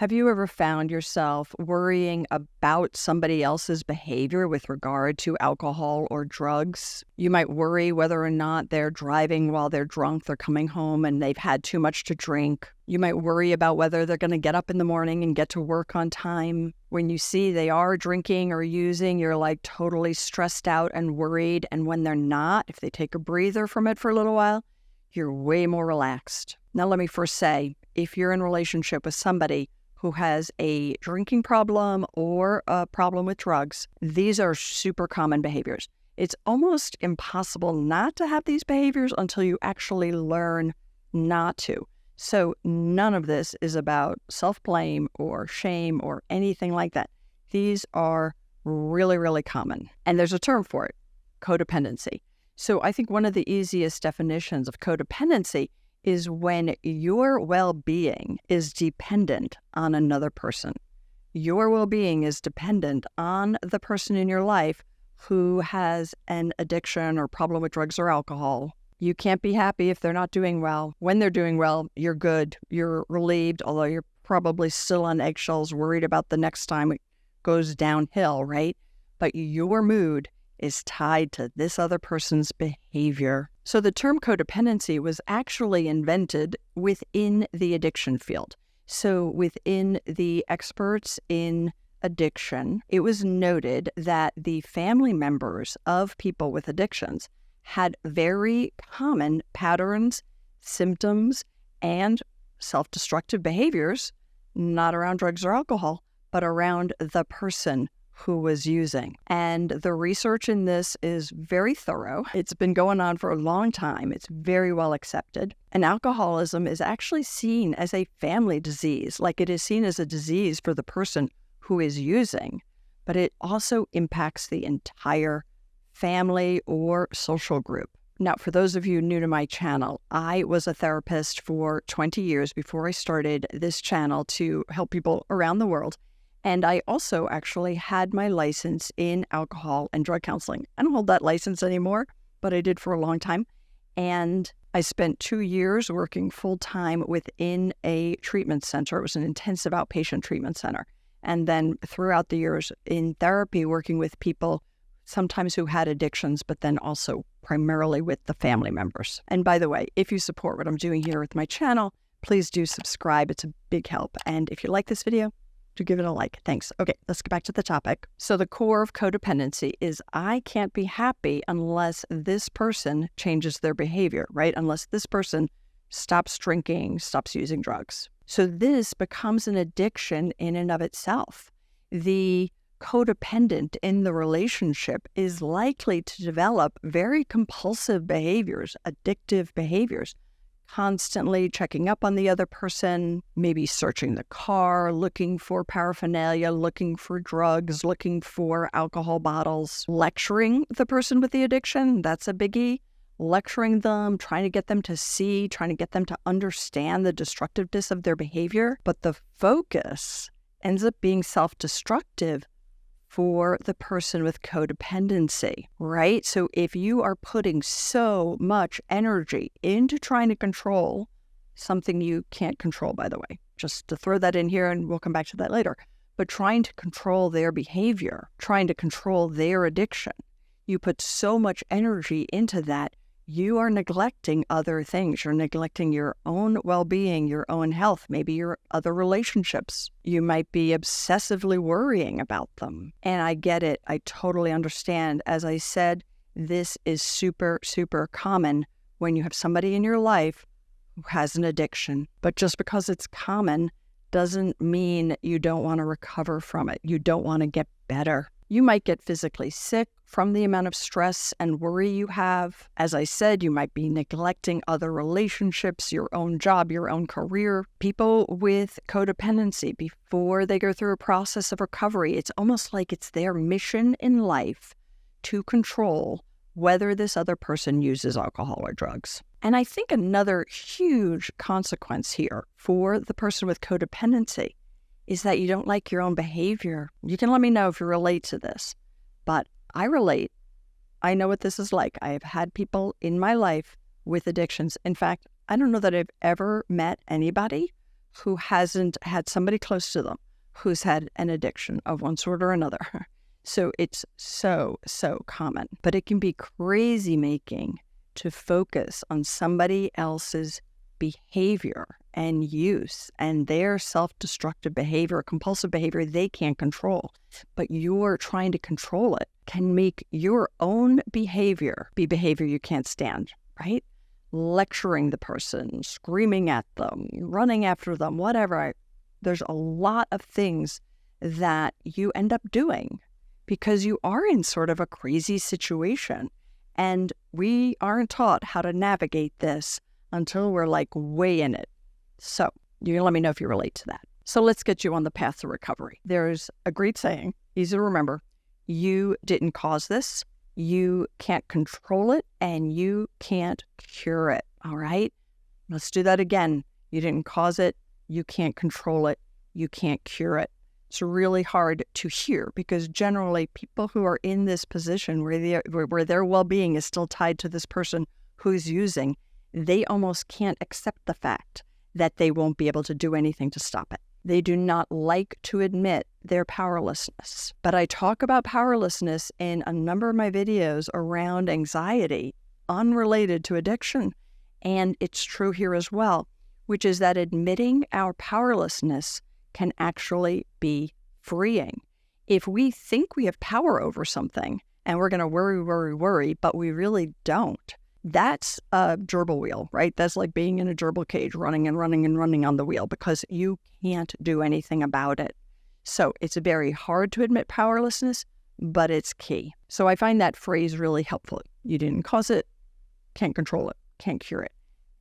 Have you ever found yourself worrying about somebody else's behavior with regard to alcohol or drugs? You might worry whether or not they're driving while they're drunk, they're coming home and they've had too much to drink. You might worry about whether they're going to get up in the morning and get to work on time. When you see they are drinking or using, you're like totally stressed out and worried. And when they're not, if they take a breather from it for a little while, you're way more relaxed. Now, let me first say, if you're in a relationship with somebody who has a drinking problem or a problem with drugs, these are super common behaviors. It's almost impossible not to have these behaviors until you actually learn not to. So none of this is about self-blame or shame or anything like that. These are really, really common. And there's a term for it, codependency. So I think one of the easiest definitions of codependency is when your well-being is dependent on another person. Your well-being is dependent on the person in your life who has an addiction or problem with drugs or alcohol. You can't be happy if they're not doing well. When they're doing well, you're good, you're relieved, although you're probably still on eggshells, worried about the next time it goes downhill, right? But your mood is tied to this other person's behavior. So the term codependency was actually invented within the addiction field. So within the experts in addiction, it was noted that the family members of people with addictions had very common patterns, symptoms, and self-destructive behaviors, not around drugs or alcohol, but around the person who was using. And the research in this is very thorough. It's been going on for a long time. It's very well accepted. And alcoholism is actually seen as a family disease, like it is seen as a disease for the person who is using, but it also impacts the entire family or social group. Now, for those of you new to my channel, I was a therapist for 20 years before I started this channel to help people around the world. And I also actually had my license in alcohol and drug counseling. I don't hold that license anymore, but I did for a long time. And I spent 2 years working full-time within a treatment center. It was an intensive outpatient treatment center. And then throughout the years in therapy, working with people, sometimes who had addictions, but then also primarily with the family members. And by the way, if you support what I'm doing here with my channel, please do subscribe. It's a big help. And if you like this video, to give it a like. Thanks. Okay, let's get back to the topic. So the core of codependency is I can't be happy unless this person changes their behavior, right? Unless this person stops drinking, stops using drugs. So this becomes an addiction in and of itself. The codependent in the relationship is likely to develop very compulsive behaviors, addictive behaviors, constantly checking up on the other person, maybe searching the car, looking for paraphernalia, looking for drugs, looking for alcohol bottles, lecturing the person with the addiction. That's a biggie. Lecturing them, trying to get them to see, trying to get them to understand the destructiveness of their behavior. But the focus ends up being self-destructive for the person with codependency, right? So if you are putting so much energy into trying to control something you can't control, by the way, just to throw that in here and we'll come back to that later, but trying to control their behavior, trying to control their addiction, you put so much energy into that, you are neglecting other things. You're neglecting your own well-being, your own health, maybe your other relationships. You might be obsessively worrying about them. And I get it. I totally understand. As I said, this is super, super common when you have somebody in your life who has an addiction. But just because it's common doesn't mean you don't want to recover from it. You don't want to get better. You might get physically sick from the amount of stress and worry you have. As I said, you might be neglecting other relationships, your own job, your own career. People with codependency, before they go through a process of recovery, it's almost like it's their mission in life to control whether this other person uses alcohol or drugs. And I think another huge consequence here for the person with codependency is that you don't like your own behavior. You can let me know if you relate to this, but I relate. I know what this is like. I have had people in my life with addictions. In fact, I don't know that I've ever met anybody who hasn't had somebody close to them who's had an addiction of one sort or another. So it's so common, but it can be crazy making to focus on somebody else's behavior and use and their self-destructive behavior, compulsive behavior they can't control, but you're trying to control it, can make your own behavior be behavior you can't stand, right? Lecturing the person, screaming at them, running after them, whatever. There's a lot of things that you end up doing because you are in sort of a crazy situation. And we aren't taught how to navigate this until we're like way in it. So you can let me know if you relate to that. So let's get you on the path to recovery. There's a great saying, easy to remember. You didn't cause this. You can't control it, and you can't cure it. All right? Let's do that again. You didn't cause it. You can't control it. You can't cure it. It's really hard to hear because generally people who are in this position where their well-being is still tied to this person who's using, they almost can't accept the fact that they won't be able to do anything to stop it. They do not like to admit their powerlessness. But I talk about powerlessness in a number of my videos around anxiety unrelated to addiction. And it's true here as well, which is that admitting our powerlessness can actually be freeing. If we think we have power over something and we're going to worry, but we really don't, that's a gerbil wheel, right? That's like being in a gerbil cage, running on the wheel because you can't do anything about it. So it's very hard to admit powerlessness, but it's key. So I find that phrase really helpful. You didn't cause it, can't control it, can't cure it.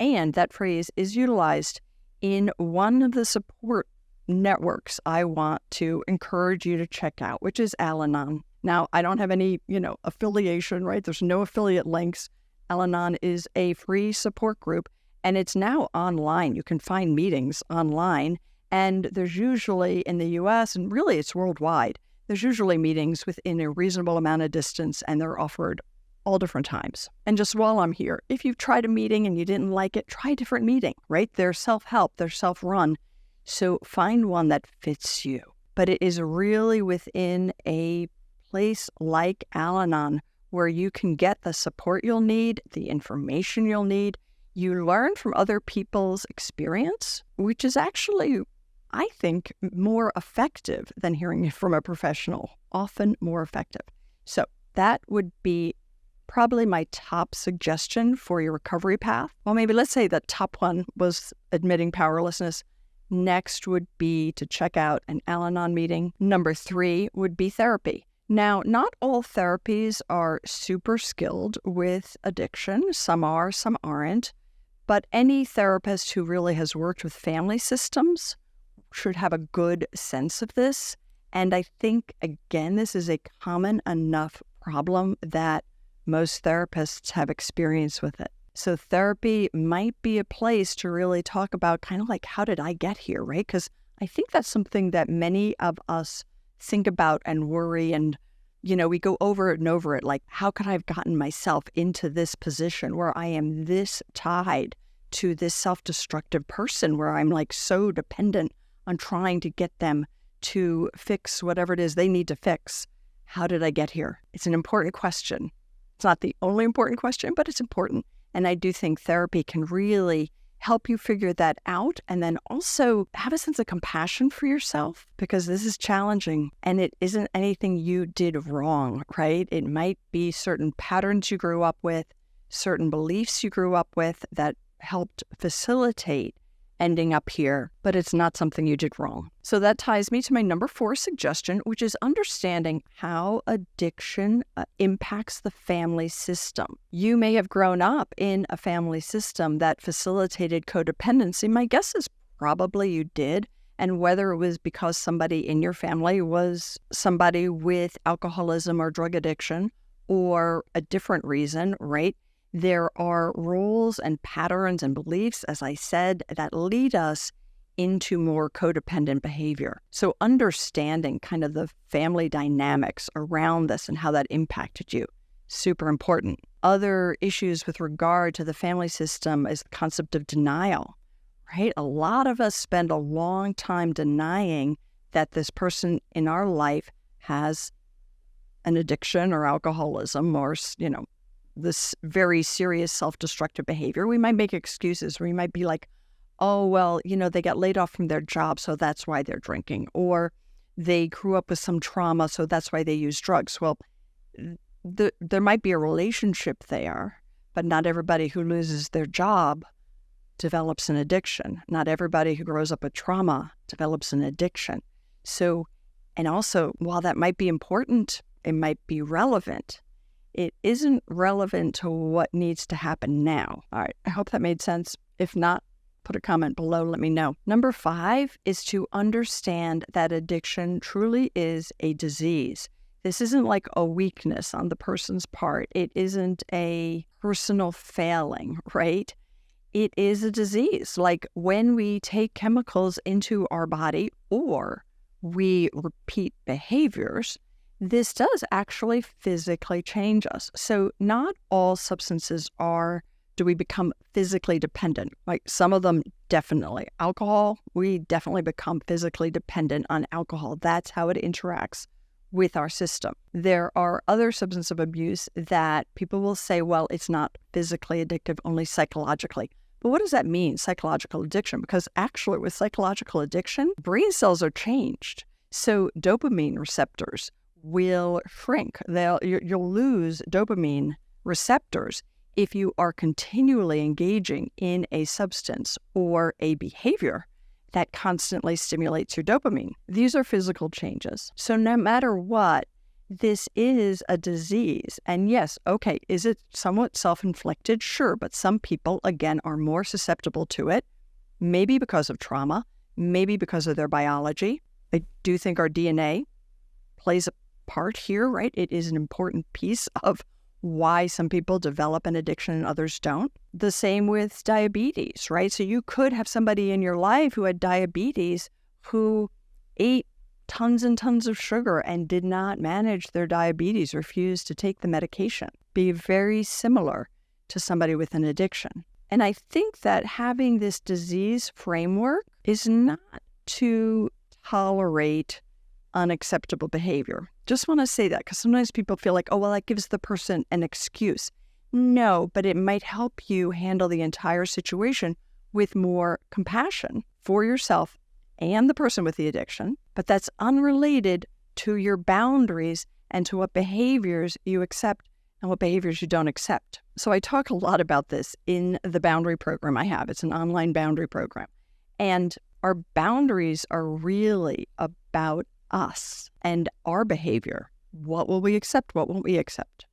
And that phrase is utilized in one of the support networks I want to encourage you to check out, which is Al-Anon. Now, I don't have any, affiliation, right? There's no affiliate links. Al-Anon is a free support group, and it's now online. You can find meetings online, and there's usually in the U.S., and really it's worldwide, there's usually meetings within a reasonable amount of distance, and they're offered all different times. And just while I'm here, if you've tried a meeting and you didn't like it, try a different meeting, right? They're self-help, they're self-run. So find one that fits you. But it is really within a place like Al-Anon where you can get the support you'll need, the information you'll need. You learn from other people's experience, which is actually, I think, more effective than hearing it from a professional, often more effective. So that would be probably my top suggestion for your recovery path. Well, maybe let's say the top one was admitting powerlessness. Next would be to check out an Al-Anon meeting. Number 3 would be therapy. Now, not all therapies are super skilled with addiction. Some are, some aren't. But any therapist who really has worked with family systems should have a good sense of this. And I think, again, this is a common enough problem that most therapists have experience with it. So therapy might be a place to really talk about kind of like, how did I get here, right? Because I think that's something that many of us think about and worry, and we go over it and over it, like, how could I have gotten myself into this position where I am this tied to this self-destructive person, where I'm like so dependent on trying to get them to fix whatever it is they need to fix. How did I get here? It's an important question. It's not the only important question, but it's important. And I do think therapy can really help you figure that out, and then also have a sense of compassion for yourself, because this is challenging and it isn't anything you did wrong, right? It might be certain patterns you grew up with, certain beliefs you grew up with that helped facilitate ending up here, but it's not something you did wrong. So that ties me to my number 4 suggestion, which is understanding how addiction impacts the family system. You may have grown up in a family system that facilitated codependency. My guess is probably you did. And whether it was because somebody in your family was somebody with alcoholism or drug addiction, or a different reason, right? There are rules and patterns and beliefs, as I said, that lead us into more codependent behavior. So understanding kind of the family dynamics around this and how that impacted you, super important. Other issues with regard to the family system is the concept of denial, right? A lot of us spend a long time denying that this person in our life has an addiction or alcoholism or, this very serious self-destructive behavior. We might make excuses. We might be like, oh, well, they got laid off from their job, so that's why they're drinking. Or they grew up with some trauma, so that's why they use drugs. Well, there might be a relationship there, but not everybody who loses their job develops an addiction. Not everybody who grows up with trauma develops an addiction. So, and also, while that might be important, it might be relevant, it isn't relevant to what needs to happen now. All right, I hope that made sense. If not, put a comment below, let me know. Number 5 is to understand that addiction truly is a disease. This isn't like a weakness on the person's part. It isn't a personal failing, right? It is a disease. Like when we take chemicals into our body or we repeat behaviors, this does actually physically change us. So not all substances do we become physically dependent. Like some of them definitely. Alcohol, we definitely become physically dependent on alcohol. That's how it interacts with our system. There are other substance abuse that people will say, well, it's not physically addictive, only psychologically. But what does that mean, psychological addiction? Because actually with psychological addiction, brain cells are changed. So dopamine receptors will shrink. You'll lose dopamine receptors if you are continually engaging in a substance or a behavior that constantly stimulates your dopamine. These are physical changes. So no matter what, this is a disease. And yes, okay, is it somewhat self-inflicted? Sure, but some people, again, are more susceptible to it, maybe because of trauma, maybe because of their biology. I do think our DNA plays a part here, right? It is an important piece of why some people develop an addiction and others don't. The same with diabetes, right? So you could have somebody in your life who had diabetes who ate tons and tons of sugar and did not manage their diabetes, refused to take the medication. Be very similar to somebody with an addiction. And I think that having this disease framework is not to tolerate unacceptable behavior. Just want to say that because sometimes people feel like, oh, well, that gives the person an excuse. No, but it might help you handle the entire situation with more compassion for yourself and the person with the addiction. But that's unrelated to your boundaries and to what behaviors you accept and what behaviors you don't accept. So I talk a lot about this in the boundary program I have. It's an online boundary program. And our boundaries are really about us and our behavior. What will we accept? What won't we accept?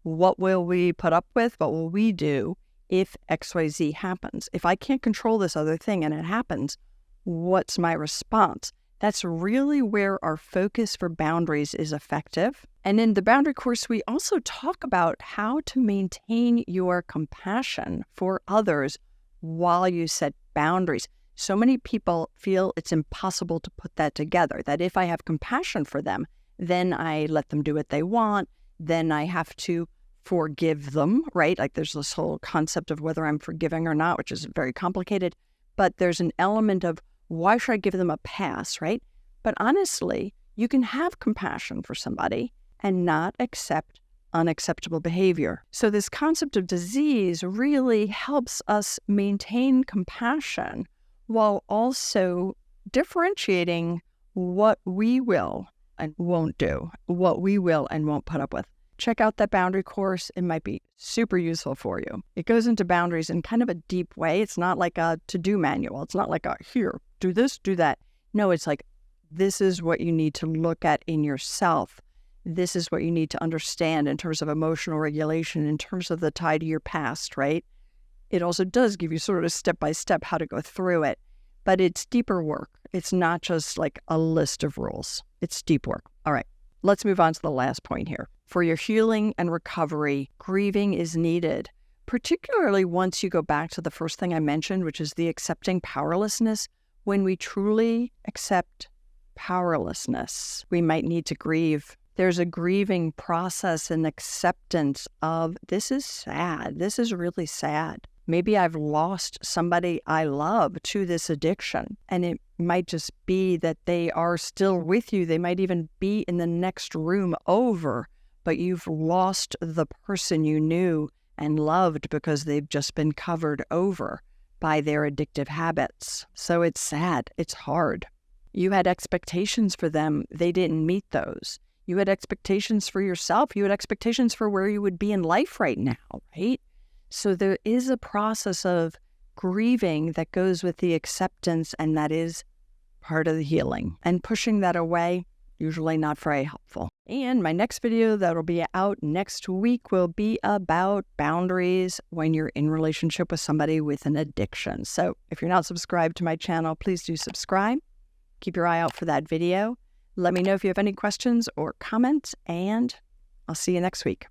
What will we put up with? What will we do if XYZ happens? If I can't control this other thing and it happens, what's my response? That's really where our focus for boundaries is effective. And in the boundary course, we also talk about how to maintain your compassion for others while you set boundaries. So many people feel it's impossible to put that together, that if I have compassion for them, then I let them do what they want, then I have to forgive them, right? Like there's this whole concept of whether I'm forgiving or not, which is very complicated, but there's an element of why should I give them a pass, right? But honestly, you can have compassion for somebody and not accept unacceptable behavior. So this concept of disease really helps us maintain compassion while also differentiating what we will and won't do, what we will and won't put up with. Check out that boundary course. It might be super useful for you. It goes into boundaries in kind of a deep way. It's not like a to-do manual. It's not like a, here, do this, do that. No, it's like, this is what you need to look at in yourself. This is what you need to understand in terms of emotional regulation, in terms of the tie to your past, right? It also does give you sort of step-by-step how to go through it, but it's deeper work. It's not just like a list of rules. It's deep work. All right, let's move on to the last point here. For your healing and recovery, grieving is needed, particularly once you go back to the first thing I mentioned, which is the accepting powerlessness. When we truly accept powerlessness, we might need to grieve. There's a grieving process and acceptance of, this is sad. This is really sad. Maybe I've lost somebody I love to this addiction, and it might just be that they are still with you. They might even be in the next room over, but you've lost the person you knew and loved because they've just been covered over by their addictive habits. So it's sad. It's hard. You had expectations for them. They didn't meet those. You had expectations for yourself. You had expectations for where you would be in life right now, right? So there is a process of grieving that goes with the acceptance, and that is part of the healing. And pushing that away, usually not very helpful. And my next video that'll be out next week will be about boundaries when you're in relationship with somebody with an addiction. So if you're not subscribed to my channel, please do subscribe. Keep your eye out for that video. Let me know if you have any questions or comments, and I'll see you next week.